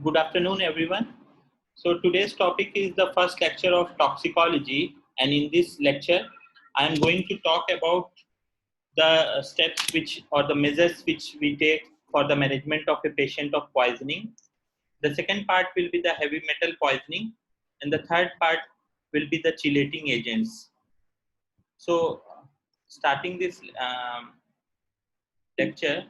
Good afternoon, everyone. So today's topic is the first lecture of toxicology, and in this lecture, I am going to talk about the steps which or the measures which we take for the management of a patient of poisoning. The second part will be the heavy metal poisoning, and the third part will be the chelating agents. So, starting this lecture,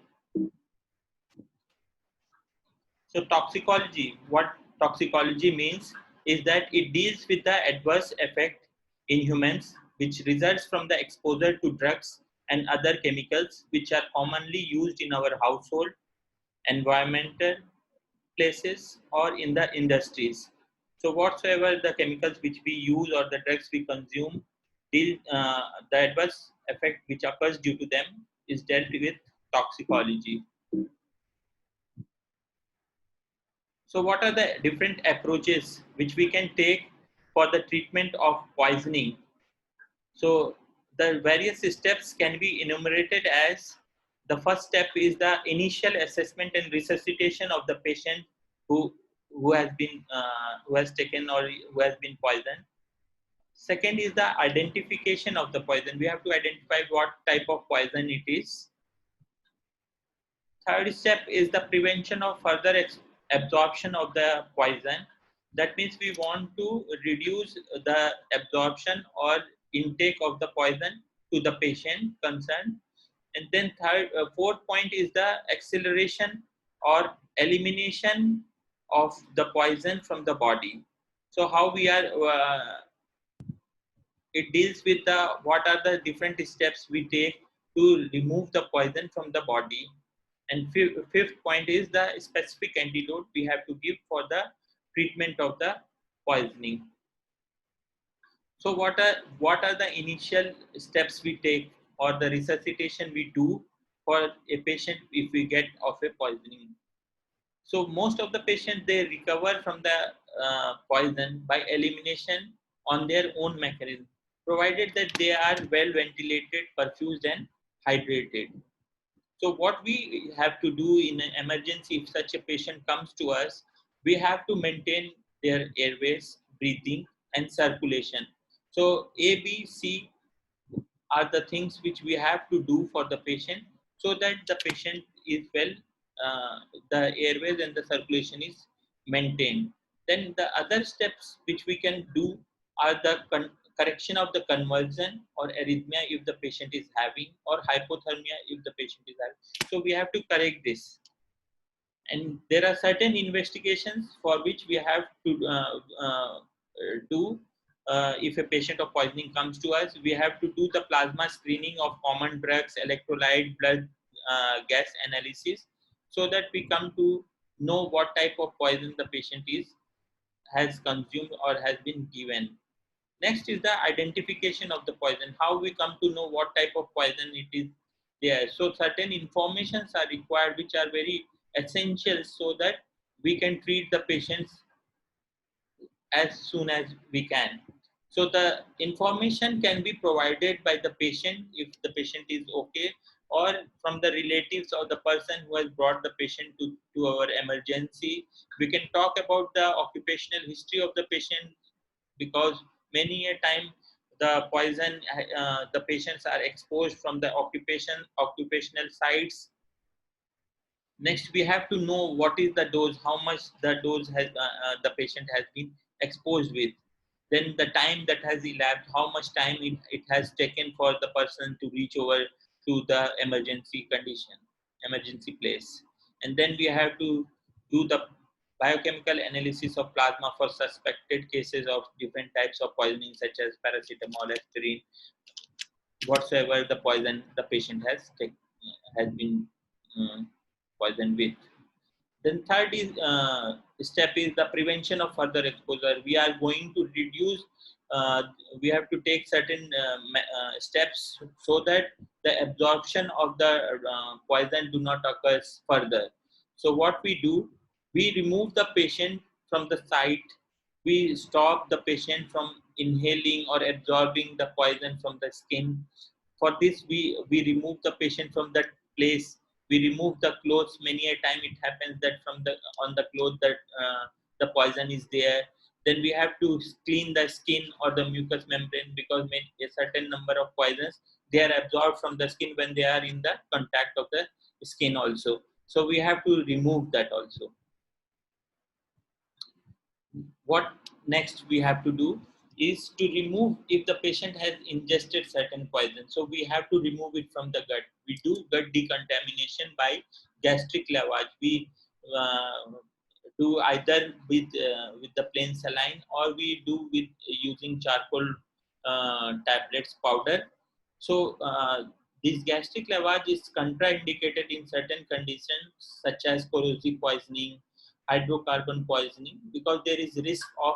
so toxicology, what toxicology means is that it deals with the adverse effect in humans which results from the exposure to drugs and other chemicals which are commonly used in our household, environmental places or in the industries. So whatsoever the chemicals which we use or the drugs we consume, the adverse effect which occurs due to them is dealt with toxicology. So what are the different approaches which we can take for the treatment of poisoning? So the various steps can be enumerated as the first step is the initial assessment and resuscitation of the patient who who has taken or who has been poisoned. Second is the identification of the poison. We have to identify what type of poison it is. Third step is the prevention of further absorption of the poison. That means we want to reduce the absorption or intake of the poison to the patient concerned. And then fourth point is the acceleration or elimination of the poison from the body. So how we are, it deals with the what are the different steps we take to remove the poison from the body. And fifth point is the specific antidote we have to give for the treatment of the poisoning. So what are the initial steps we take or the resuscitation we do for a patient if we get of a poisoning? So most of the patients, they recover from the poison by elimination on their own mechanism, provided that they are well ventilated, perfused and hydrated. So what we have to do in an emergency, if such a patient comes to us, we have to maintain their airways, breathing and circulation. So A, B, C are the things which we have to do for the patient so that the patient is well, the airways and the circulation is maintained. Then the other steps which we can do are the correction of the convulsion or arrhythmia if the patient is having, or hypothermia if the patient is having. So we have to correct this. And there are certain investigations for which we have to do. If a patient of poisoning comes to us, we have to do the plasma screening of common drugs, electrolyte, blood gas analysis, so that we come to know what type of poison the patient has consumed or has been given. Next is the identification of the poison. How we come to know what type of poison it is there. So certain informations are required which are very essential so that we can treat the patients as soon as we can. So the information can be provided by the patient if the patient is okay, or from the relatives or the person who has brought the patient to our emergency. We can talk about the occupational history of the patient, because many a time the poison, the patients are exposed from the occupational sites. Next, we have to know what is the dose, how much the dose has the patient has been exposed with. Then the time that has elapsed, how much time it has taken for the person to reach over to the emergency place. And then we have to do the biochemical analysis of plasma for suspected cases of different types of poisoning, such as paracetamol, aspirin, whatsoever the poison the patient has been uh, poisoned with. Then third is step is the prevention of further exposure. We are going to reduce. We have to take certain steps so that the absorption of the poison do not occur further. So what we do, we remove the patient from the site. We stop the patient from inhaling or absorbing the poison from the skin. For this, we remove the patient from that place We remove the clothes. Many a time it happens that from the on the clothes that the poison is there. Then we have to clean the skin or the mucous membrane, because a certain number of poisons, they are absorbed from the skin when they are in the contact of the skin also. So we have to remove that also. What next we have to do is to remove, if the patient has ingested certain poison, so we have to remove it from the gut. We do gut decontamination by gastric lavage. We do either with the plain saline, or we do with using charcoal tablets powder. So this gastric lavage is contraindicated in certain conditions such as corrosive poisoning, hydrocarbon poisoning, because there is risk of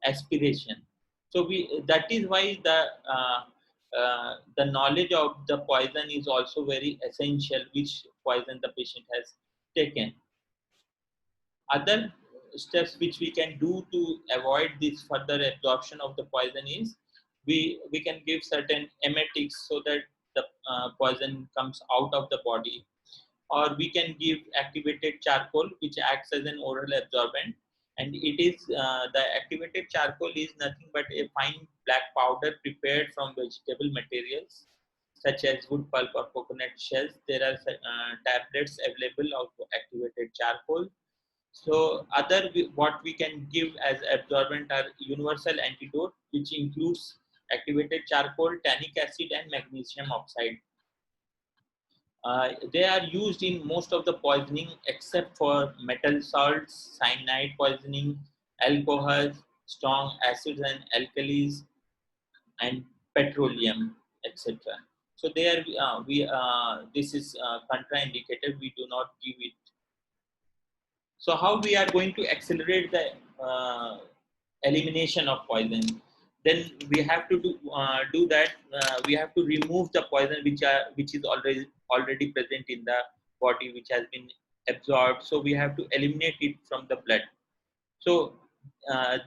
aspiration. So we, that is why the knowledge of the poison is also very essential, which poison the patient has taken. Other steps which we can do to avoid this further absorption of the poison is, we can give certain emetics so that the poison comes out of the body, or we can give activated charcoal, which acts as an oral absorbent. And it is the activated charcoal is nothing but a fine black powder prepared from vegetable materials such as wood pulp or coconut shells. There are tablets available of activated charcoal. So other what we can give as absorbent are universal antidote, which includes activated charcoal, tannic acid, and magnesium oxide. They are used in most of the poisoning except for metal salts, cyanide poisoning, alcohols, strong acids and alkalis, and petroleum, etc. So there we this is contraindicated. We do not give it. So how we are going to accelerate the elimination of poison? Then we have to do that. We have to remove the poison which is already present in the body, which has been absorbed. So we have to eliminate it from the blood. So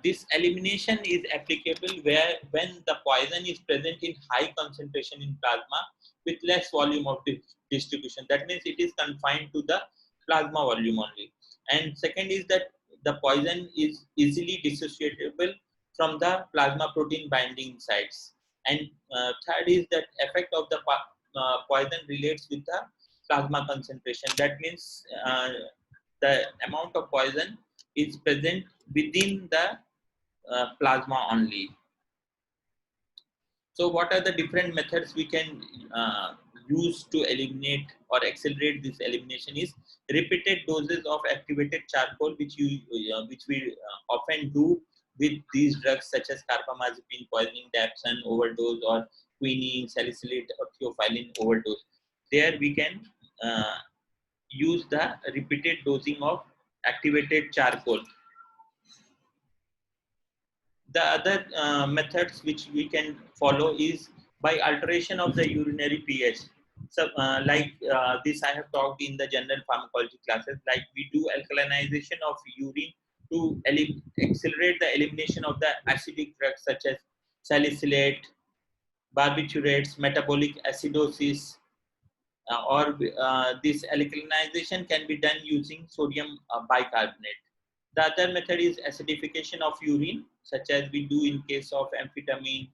this elimination is applicable where when the poison is present in high concentration in plasma with less volume of distribution. That means it is confined to the plasma volume only. And second is that the poison is easily dissociable from the plasma protein binding sites. And third is that effect of the poison relates with the plasma concentration. That means the amount of poison is present within the plasma only. So what are the different methods we can use to eliminate or accelerate this elimination is repeated doses of activated charcoal, which we often do with these drugs such as carbamazepine poisoning, dapsone overdose, or quinine, salicylate, or theophylline overdose. There we can use the repeated dosing of activated charcoal. The other methods which we can follow is by alteration of the urinary pH. So, this I have talked in the general pharmacology classes. Like we do alkalinization of urine to accelerate the elimination of the acidic drugs such as salicylate, barbiturates, metabolic acidosis, or this alkalinization can be done using sodium bicarbonate. The other method is acidification of urine, such as we do in case of amphetamine,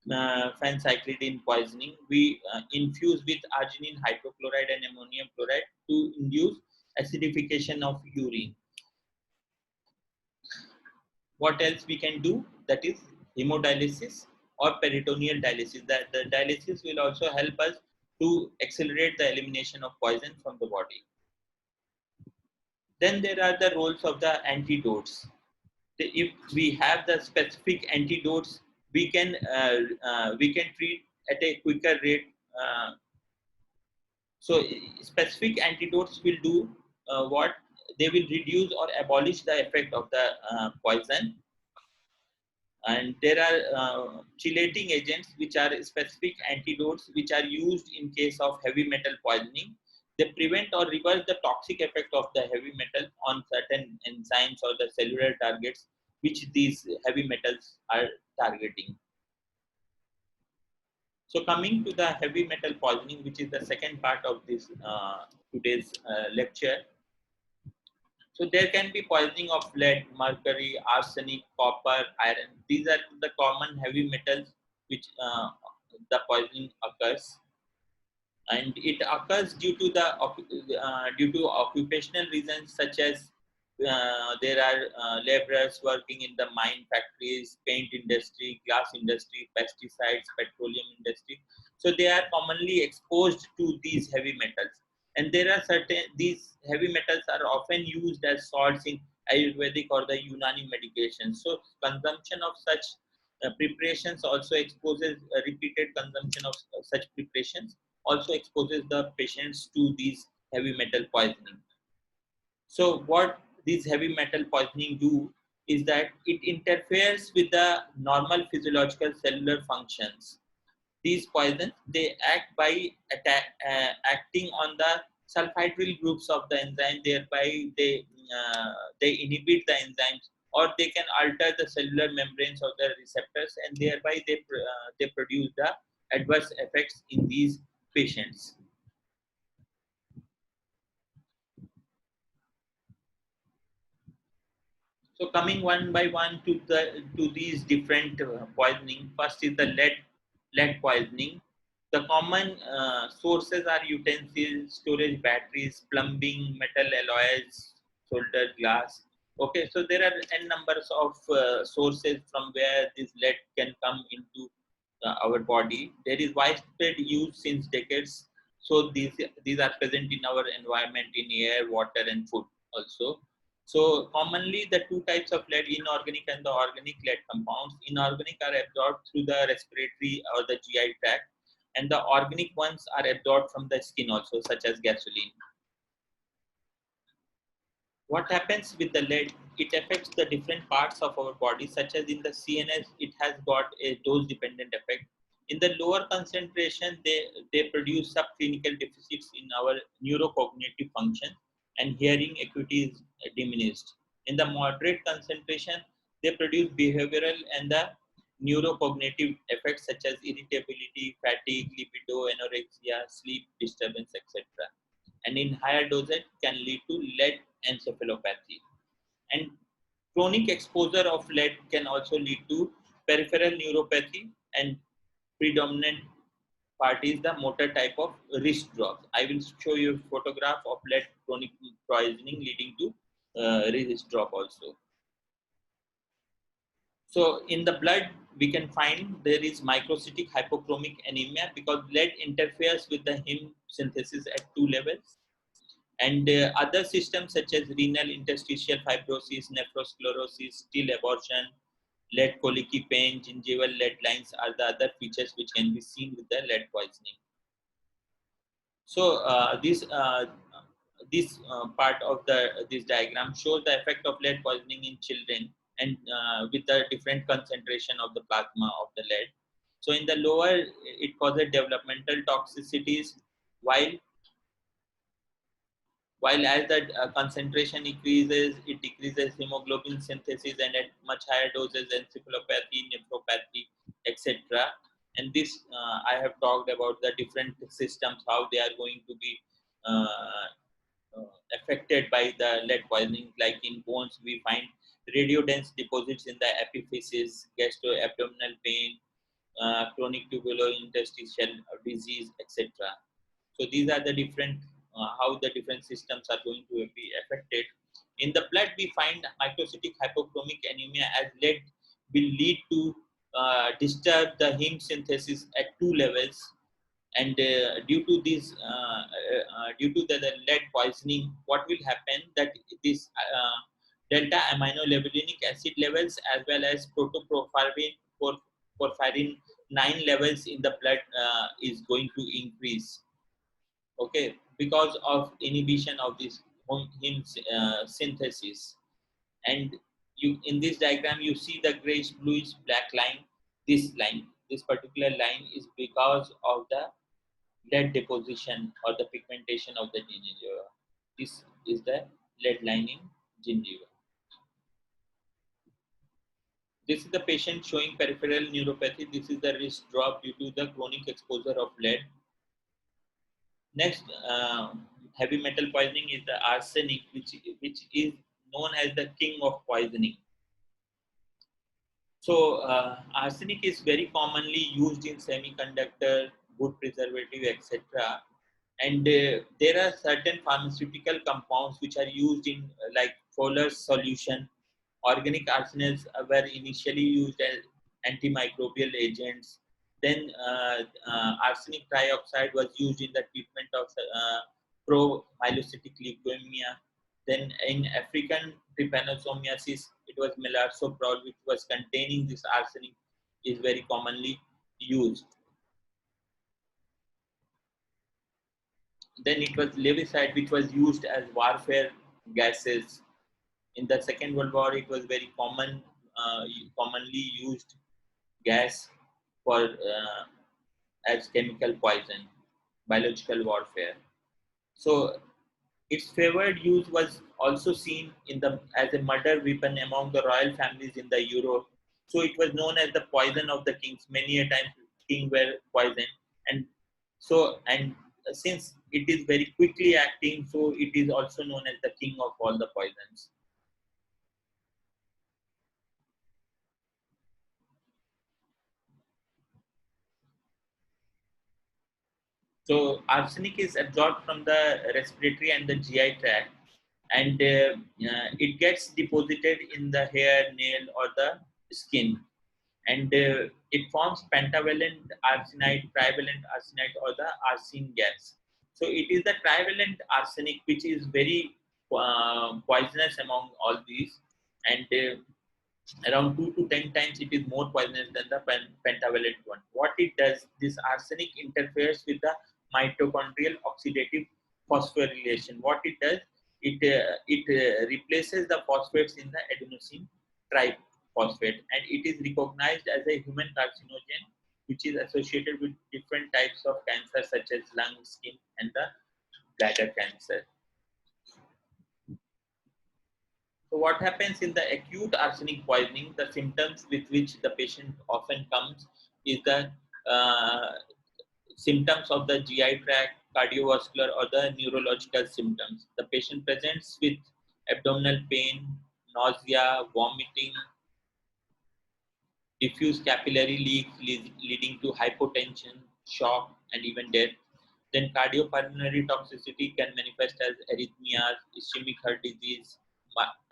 phencyclidine poisoning. We infuse with arginine hydrochloride and ammonium chloride to induce acidification of urine. What else we can do? That is hemodialysis or peritoneal dialysis. The dialysis will also help us to accelerate the elimination of poison from the body. Then there are the roles of the antidotes. If we have the specific antidotes, we can treat at a quicker rate. So specific antidotes will do what? They will reduce or abolish the effect of the poison. And there are chelating agents, which are specific antidotes which are used in case of heavy metal poisoning. They prevent or reverse the toxic effect of the heavy metal on certain enzymes or the cellular targets which these heavy metals are targeting. So coming to the heavy metal poisoning, which is the second part of this today's lecture. So there can be poisoning of lead, mercury, arsenic, copper, iron. These are the common heavy metals which the poisoning occurs, and it occurs due to occupational reasons, such as there are laborers working in the mine factories, paint industry, glass industry, pesticides, petroleum industry. So they are commonly exposed to these heavy metals, and there are certain these heavy metals are often used as salts in Ayurvedic or the Unani medications. So consumption of such preparations also exposes repeated consumption of such preparations also exposes the patients to these heavy metal poisoning. So what these heavy metal poisoning do is that it interferes with the normal physiological cellular functions. These poisons, they act by acting on the sulfhydryl groups of the enzyme, thereby they inhibit the enzymes, or they can alter the cellular membranes of the receptors, and thereby they produce the adverse effects in these patients. So coming one by one to these different poisoning. First is the lead poisoning. The common sources are utensils, storage batteries, plumbing, metal alloys, solder glass. Okay, so there are n numbers of sources from where this lead can come into our body. There is widespread use since decades. So these are present in our environment, in air, water, and food also. So commonly the two types of lead, inorganic and the organic lead compounds. Inorganic are absorbed through the respiratory or the GI tract, and the organic ones are absorbed from the skin also, such as gasoline. What happens with the lead? It affects the different parts of our body, such as in the CNS, it has got a dose dependent effect. In the lower concentration, they produce subclinical deficits in our neurocognitive function, and hearing acuity is diminished. In the moderate concentration, they produce behavioral and the neurocognitive effects such as irritability, fatigue, libido, anorexia, sleep disturbance, etc. And in higher dosage can lead to lead encephalopathy. And chronic exposure of lead can also lead to peripheral neuropathy, and predominant part is the motor type of wrist drop. I will show you a photograph of lead chronic poisoning leading to wrist drop also. So in the blood, we can find there is microcytic hypochromic anemia because lead interferes with the heme synthesis at two levels. And other systems such as renal interstitial fibrosis, nephrosclerosis, still abortion, lead colicky pain, gingival lead lines are the other features which can be seen with the lead poisoning. So this part of this diagram shows the effect of lead poisoning in children, and with the different concentration of the plasma of the lead. So in the lower, it causes developmental toxicities, while as the concentration increases, it decreases hemoglobin synthesis, and at much higher doses, encephalopathy, nephropathy, etc. And this, I have talked about the different systems, how they are going to be uh, affected by the lead poisoning. Like in bones, we find radiodense deposits in the epiphysis, gastroabdominal pain, chronic tubulointerstitial disease, etc. So these are the different how the different systems are going to be affected. In the blood, we find microcytic hypochromic anemia, as lead will lead to disturb the heme synthesis at two levels, and due to the lead poisoning, what will happen that this delta aminolevulinic acid levels as well as porphyrin 9 levels in the blood is going to increase. Okay, because of inhibition of this heme synthesis. And you, in this diagram, you see the grayish bluish black line. This particular line is because of the lead deposition or the pigmentation of the gingiva. This is the lead lining gingiva. This is the patient showing peripheral neuropathy. This is the wrist drop due to the chronic exposure of lead. Next, heavy metal poisoning is the arsenic, which is known as the king of poisoning. So arsenic is very commonly used in semiconductor, wood preservative, etc. And there are certain pharmaceutical compounds which are used in like Fowler's solution. Organic arsenics were initially used as antimicrobial agents. Then arsenic trioxide was used in the treatment of pro-myelocytic leukemia. Then in African trypanosomiasis, it was melarsoprol, which was containing this arsenic, is very commonly used. Then it was leviside, which was used as warfare gases. In the Second World War, it was very commonly used gas for as chemical poison, biological warfare. So its favored use was also seen in the as a murder weapon among the royal families in the Europe. So it was known as the poison of the kings. Many a time king were poisoned, and and since it is very quickly acting, so it is also known as the king of all the poisons. So arsenic is absorbed from the respiratory and the GI tract, and it gets deposited in the hair, nail, or the skin, and it forms pentavalent arsenide, trivalent arsenide, or the arsine gas. So it is the trivalent arsenic which is very poisonous among all these, and around 2 to 10 times it is more poisonous than the pentavalent one. What it does, this arsenic interferes with the mitochondrial oxidative phosphorylation. What it does, it replaces the phosphates in the adenosine triphosphate, and it is recognized as a human carcinogen, which is associated with different types of cancer such as lung, skin, and the bladder cancer. So what happens in the acute arsenic poisoning, the symptoms with which the patient often comes is the uh, symptoms of the GI tract, cardiovascular, or the neurological symptoms. The patient presents with abdominal pain, nausea, vomiting, diffuse capillary leaks leading to hypotension, shock, and even death. Then cardiopulmonary toxicity can manifest as arrhythmias, ischemic heart disease,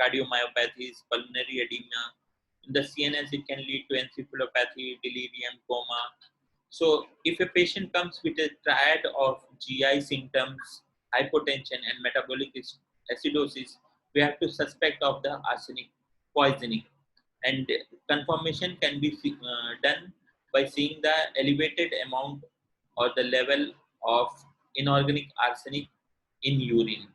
cardiomyopathies, pulmonary edema. In the CNS, it can lead to encephalopathy, delirium, coma. So, if a patient comes with a triad of GI symptoms, hypotension, and metabolic acidosis, we have to suspect of the arsenic poisoning. And confirmation can be done by seeing the elevated amount or the level of inorganic arsenic in urine.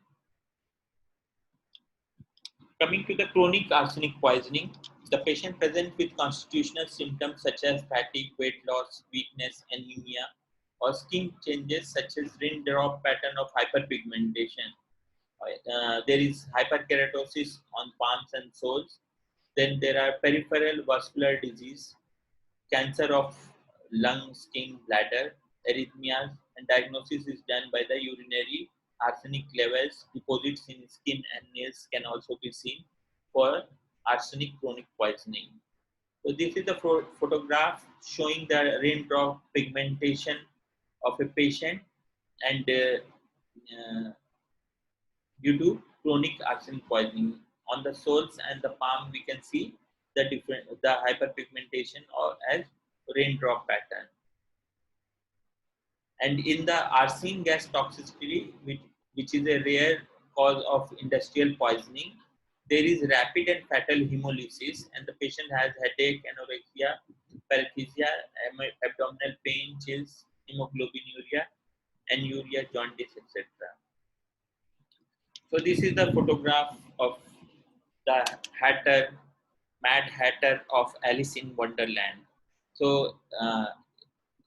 Coming to the chronic arsenic poisoning, the patient presents with constitutional symptoms such as fatigue, weight loss, weakness, anemia, or skin changes such as raindrop pattern of hyperpigmentation. There is hyperkeratosis on palms and soles. Then there are peripheral vascular disease, cancer of lung, skin, bladder, arrhythmias, and diagnosis is done by the urinary arsenic levels. Deposits in skin and nails can also be seen for arsenic chronic poisoning. So this is the photograph showing the raindrop pigmentation of a patient, and due to chronic arsenic poisoning. On the soles and the palm, we can see the hyperpigmentation or as raindrop pattern. And in the arsine gas toxicity, which is a rare cause of industrial poisoning, there is rapid and fatal hemolysis, and the patient has headache, anorexia, paresthesia, abdominal pain, chills, hemoglobinuria, anuria, jaundice, etc. So this is the photograph of the Hatter, Mad Hatter of Alice in Wonderland. So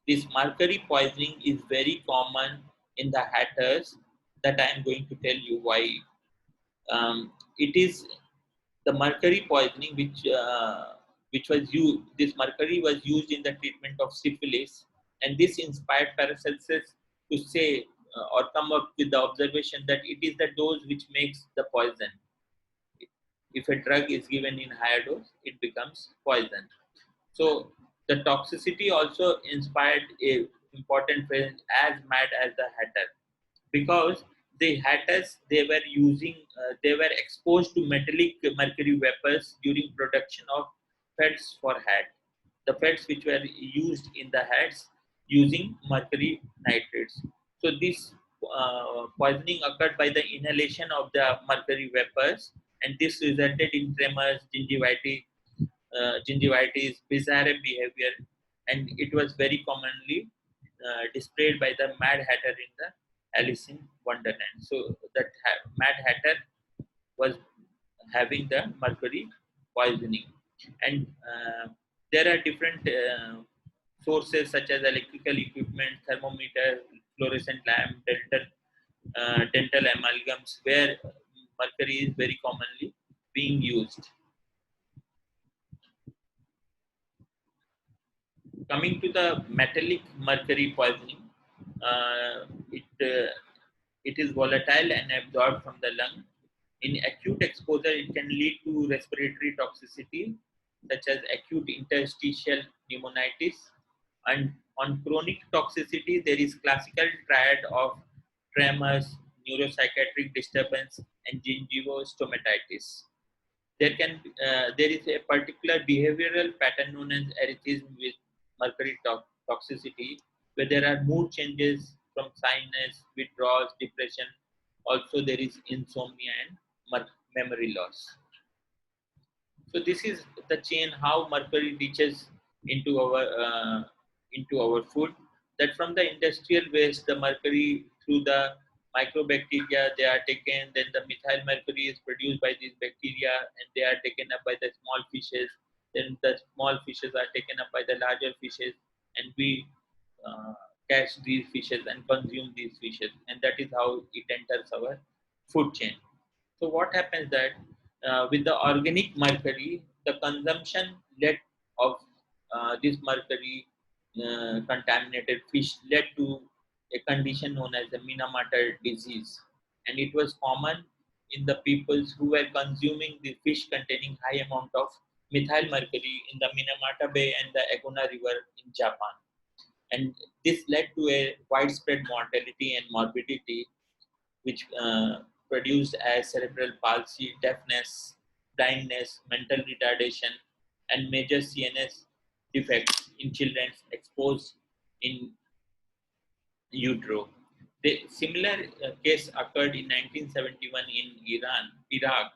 this mercury poisoning is very common in the Hatters. That I am going to tell you why. It is the mercury poisoning which was used. This mercury was used in the treatment of syphilis, and this inspired Paracelsus to say or come up with the observation that it is the dose which makes the poison. If a drug is given in higher dose, it becomes poison. So the toxicity also inspired a important phrase, as mad as the hatter, because the hatters, they were exposed to metallic mercury vapors during production of fats for hat. The fats which were used in the hats using mercury nitrates. So this poisoning occurred by the inhalation of the mercury vapors, and this resulted in tremors, gingivitis, bizarre behavior, and it was very commonly displayed by the Mad Hatter in the Alice in Wonderland. So that Mad Hatter was having the mercury poisoning, and there are different sources such as electrical equipment, thermometer, fluorescent lamp, dental amalgams, where mercury is very commonly being used. Coming to the metallic mercury poisoning, it it is volatile and absorbed from the lung. In acute exposure, it can lead to respiratory toxicity, such as acute interstitial pneumonitis. And on chronic toxicity, there is classical triad of tremors, neuropsychiatric disturbance, and gingivostomatitis. There is a particular behavioral pattern known as erethism with mercury toxicity, where there are mood changes from sinus, withdrawals, depression. Also, there is insomnia and memory loss. So this is the chain how mercury reaches into our food. That from the industrial waste, the mercury through the microbacteria they are taken. Then the methyl mercury is produced by these bacteria, and they are taken up by the small fishes. Then the small fishes are taken up by the larger fishes, and we uh, catch these fishes and consume these fishes, and that is how it enters our food chain. So what happens that with the organic mercury, the consumption led of this mercury contaminated fish led to a condition known as the Minamata disease, and it was common in the peoples who were consuming the fish containing high amount of methyl mercury in the Minamata Bay and the Aguna River in Japan, and this led to a widespread mortality and morbidity which produced as cerebral palsy, deafness, blindness, mental retardation, and major CNS defects in children exposed in utero. The similar case occurred in 1971 in Iraq,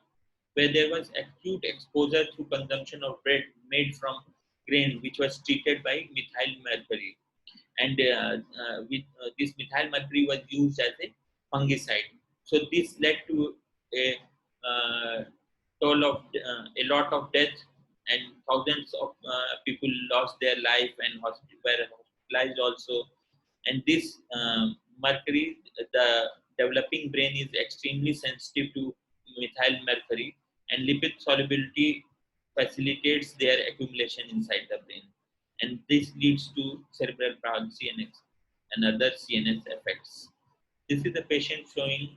where there was acute exposure through consumption of bread made from grain, which was treated by methyl mercury, and this methyl mercury was used as a fungicide. So this led to a a lot of death, and thousands of people lost their life and were hospitalized also. And this mercury, the developing brain is extremely sensitive to methyl mercury, and lipid solubility facilitates their accumulation inside the brain, and this leads to cerebral palsy and other CNS effects. This is a patient showing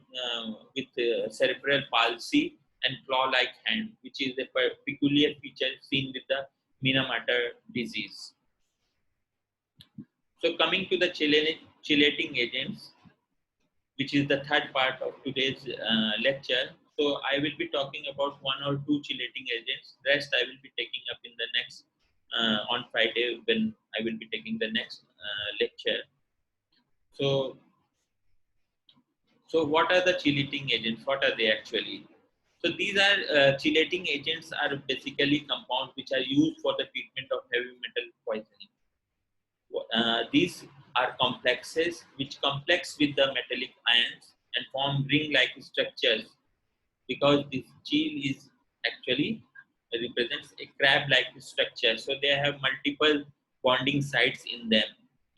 with cerebral palsy and claw-like hand, which is a peculiar feature seen with the Minamata disease. So coming to the chelating agents, which is the third part of today's lecture. So I will be talking about one or two chelating agents. Rest I will be taking up in the next on Friday when I will be taking the next lecture. So, so what are the chelating agents? What are they actually? So these are chelating agents are basically compounds which are used for the treatment of heavy metal poisoning. These are complexes which complex with the metallic ions and form ring-like structures, because this cheel is actually represents a crab-like structure. So they have multiple bonding sites in them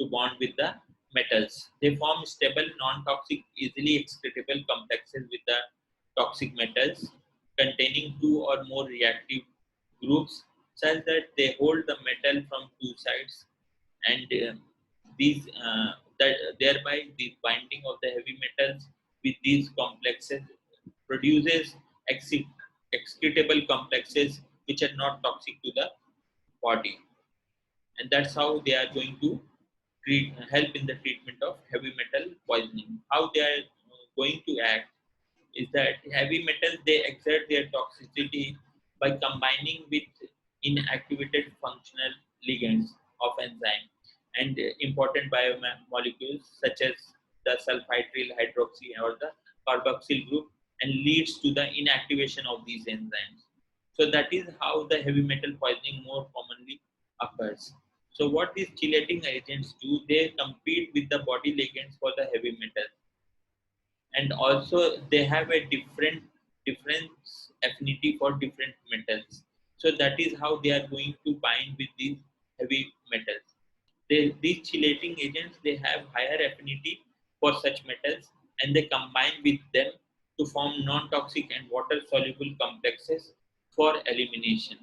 to bond with the metals. They form stable, non-toxic, easily excretable complexes with the toxic metals containing two or more reactive groups, such that they hold the metal from two sides, and these that thereby the binding of the heavy metals with these complexes produces excretable complexes which are not toxic to the body, and that's how they are going to help in the treatment of heavy metal poisoning. How they are going to act is that heavy metals they exert their toxicity by combining with inactivated functional ligands of enzyme and important biomolecules such as the sulfhydryl hydroxy or the carboxyl group, and leads to the inactivation of these enzymes. So that is how the heavy metal poisoning more commonly occurs. So what these chelating agents do, they compete with the body ligands for the heavy metals, and also they have a different affinity for different metals. So that is how they are going to bind with these heavy metals. These chelating agents they have higher affinity for such metals, and they combine with them to form non-toxic and water-soluble complexes for elimination,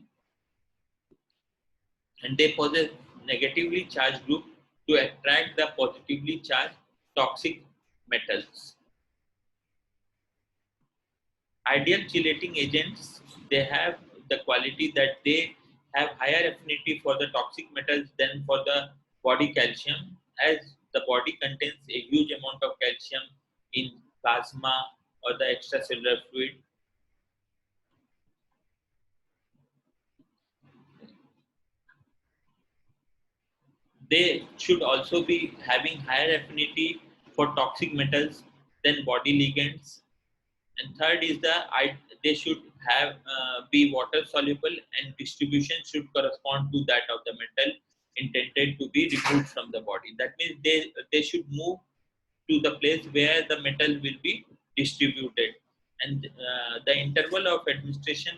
and they possess negatively charged group to attract the positively charged toxic metals. Ideal chelating agents they have the quality that they have higher affinity for the toxic metals than for the body calcium, as the body contains a huge amount of calcium in plasma or the extracellular fluid. They should also be having higher affinity for toxic metals than body ligands. And third is they should have be water soluble, and distribution should correspond to that of the metal intended to be removed from the body. That means they should move to the place where the metal will be distributed, and the interval of administration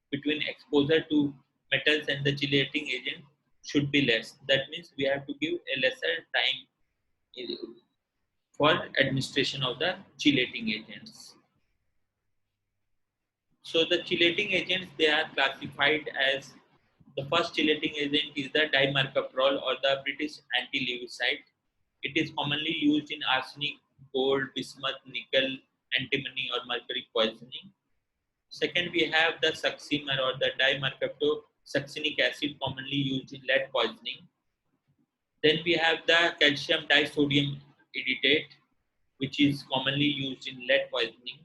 between exposure to metals and the chelating agent should be less. That means we have to give a lesser time for administration of the chelating agents. So the chelating agents they are classified as, the first chelating agent is the dimercaprol or the British anti-lewisite. It is commonly used in arsenic, gold, bismuth, nickel, antimony or mercury poisoning. Second, we have the succimer or the dimercaptosuccinic acid commonly used in lead poisoning. Then we have the calcium disodium editate, which is commonly used in lead poisoning.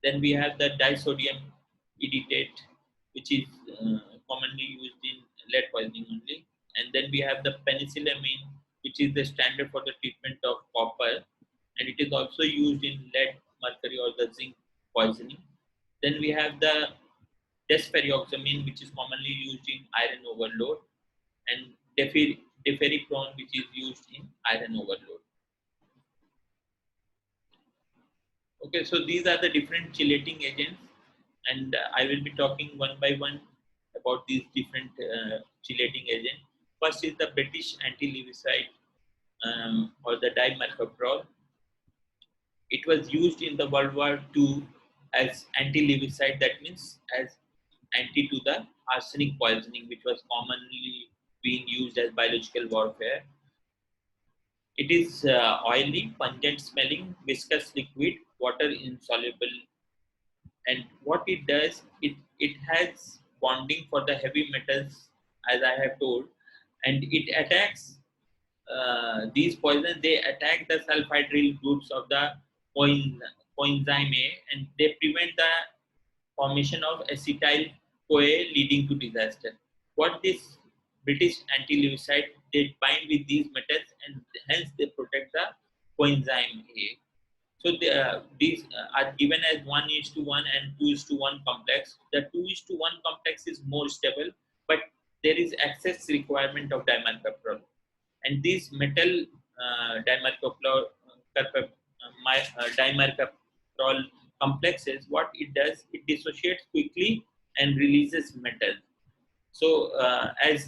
Then we have the disodium editate, which is commonly used in lead poisoning only. And then we have the penicillamine, which is the standard for the treatment of copper, and it is also used in lead, mercury, or the zinc poisoning. Then we have the desferrioxamine, which is commonly used in iron overload, and deferriprone, which is used in iron overload. Okay, so these are the different chelating agents, and I will be talking one by one about these different chelating agents. First is the British anti-lewisite or the dimercaprol. It was used in the World War II as anti-lewisite, that means as anti to the arsenic poisoning, which was commonly being used as biological warfare. It is oily, pungent smelling, viscous liquid, water insoluble, and what it does, it has bonding for the heavy metals, as I have told, and it attacks these poisons. They attack the sulfhydryl groups of the coenzyme A, and they prevent the formation of acetyl CoA, leading to disaster. What this British anti-lewisite, they bind with these metals, and hence they protect the coenzyme A. So these are given as 1:1 and 2:1 complex. The 2:1 complex is more stable, but there is excess requirement of dimercaprol. And these metal dimercaprol complexes, what it does, it dissociates quickly and releases metal. So as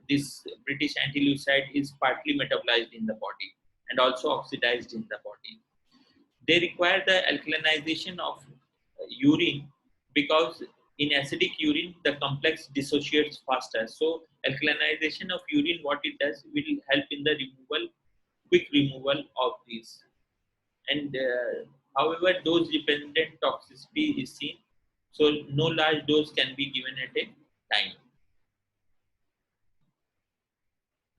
this British anti-lewisite is partly metabolized in the body and also oxidized in the body. They require the alkalinization of urine, because in acidic urine the complex dissociates faster. So alkalinization of urine, what it does, will help in the removal quick removal of these. And however, dose dependent toxicity is seen, so no large dose can be given at a time.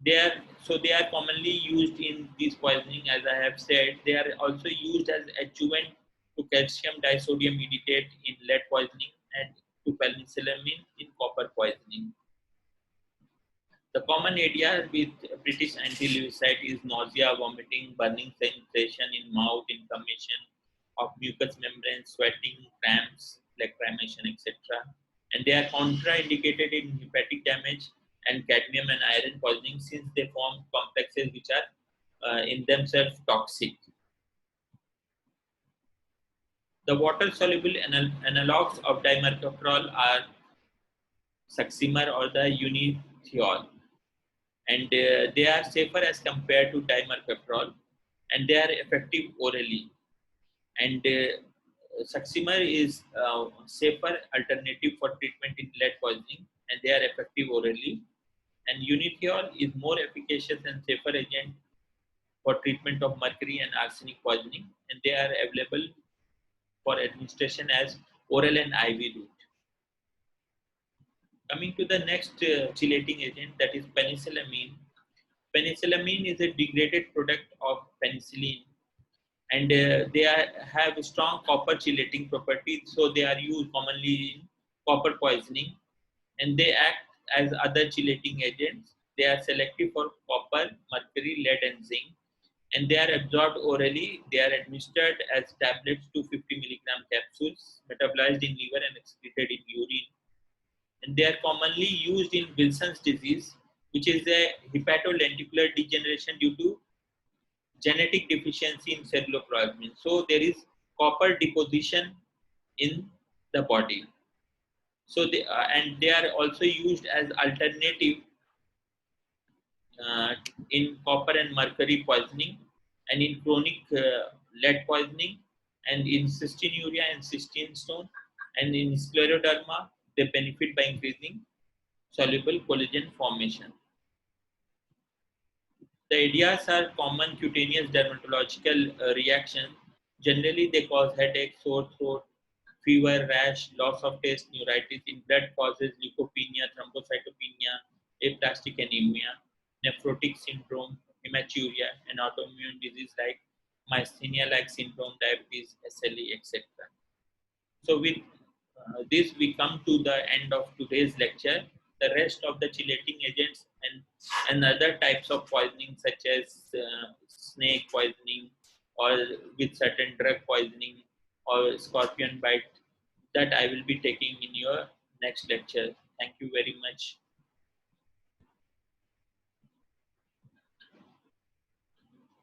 They are commonly used in this poisoning, as I have said. They are also used as adjuvant to calcium disodium meditate in lead poisoning and to penicillamine in copper poisoning. The common area with British anti-leucite is nausea, vomiting, burning sensation in mouth, inflammation of mucous membrane, sweating, cramps, lacrimation, etc. And they are contraindicated in hepatic damage and cadmium and iron poisoning, since they form complexes which are in themselves toxic. The water-soluble analogs of dimercaprol are succimer or the unithiol, and they are safer as compared to dimercaprol, and they are effective orally. And succimer is safer alternative for treatment in lead poisoning, and they are effective orally. And unithiol is more efficacious and safer agent for treatment of mercury and arsenic poisoning, and they are available for administration as oral and IV route. Coming to the next chelating agent, that is penicillamine. Penicillamine is a degraded product of penicillin, and have strong copper chelating properties, so they are used commonly in copper poisoning, and they act as other chelating agents. They are selective for copper, mercury, lead, and zinc, and they are absorbed orally. They are administered as tablets, 250 milligram capsules, metabolized in liver and excreted in urine. And they are commonly used in Wilson's disease, which is a hepatolenticular degeneration due to genetic deficiency in celluloplasmin. So there is copper deposition in the body. So they are also used as alternative in copper and mercury poisoning, and in chronic lead poisoning, and in cystinuria and cystine stone, and in scleroderma. They benefit by increasing soluble collagen formation. The ADAs are common cutaneous dermatological reactions. Generally, they cause headache, sore throat, fever, rash, loss of taste, neuritis. In blood, causes leukopenia, thrombocytopenia, aplastic anemia, nephrotic syndrome, hematuria, and autoimmune disease like myasthenia-like syndrome, diabetes, SLE, etc. So with this, we come to the end of today's lecture. The rest of the chelating agents and other types of poisoning, such as snake poisoning, or with certain drug poisoning, or scorpion bite, that I will be taking in your next lecture. Thank you very much.